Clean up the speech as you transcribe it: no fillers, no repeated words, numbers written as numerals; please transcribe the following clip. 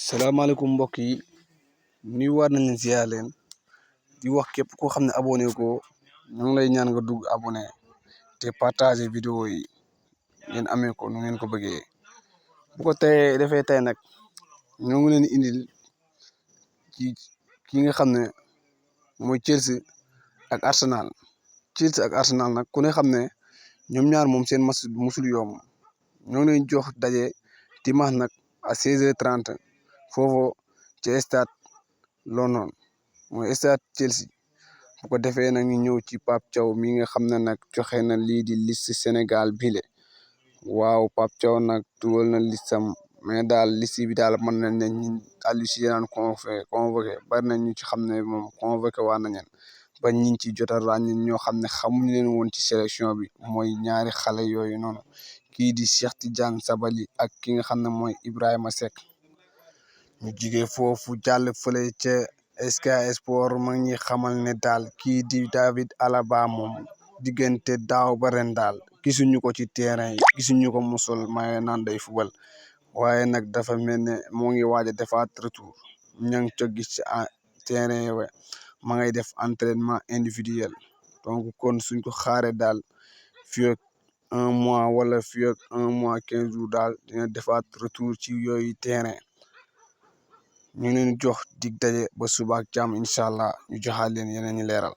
salaamaaleykum mbokk yi nuyuwaat nañ leen ziar leen di wax képp koo xam ne abonné ko ñu ngi lay ñaan nga dugg abonné te partager vidéo yi ngeen amee ko nu ngeen ko bëggee bu ko defee tey nag ñoo ngi leen indil ci ki nga xam ne mooy Chelsea ak Arsenal nag ku ne xam ne ñoom ñaar moom seen match musul yomb ñoo ngi leen jox daje dimanche nag à 16h30 foofu ci stade London mooy stade Chelsea bu ko defee nag ñu ñëw ci Pape Thiaw mi nga xam ne nag joxe na lii di liste Sénégal bile waaw Pape Thiaw nag dugal na listam mais daal liste bi daal mën nañ ne ñun Aliou Cissé daan convoqué bari nañ ñu ci xam ne moom convoqué waa nañ leen ba ñiñ ci jot a ràññee ñoo xam ne xamuñu leen woon ci sélection bi mooy ñaari xale yooyu noonu kii di Cheikh Tidiane Sabaly ak ki nga xam ne mooy Ibrahima Seck ñu jigee foofu jàll fële ca Sky Sport ma ngi xamal ne daal kii di David Alaba moom diggante daaw ba ren daal gisuñu ko ci terrain yi gisuñu ko musol maye naan day fubal waaye nag dafa mel ne moo ngi waaj a defaat retour ña ngi ca gis ci terrain we ma ngay def entraînement individuel donc kon suñ ko xaaree daal fii ak 1 mois wala fii ak 1 mois 15 jours daal dina defaat retour ci yooyu terrain ñu leen jox dig daje ba suba ak jàmm incha allah ñu joxaat leen yeneen ñi leeral.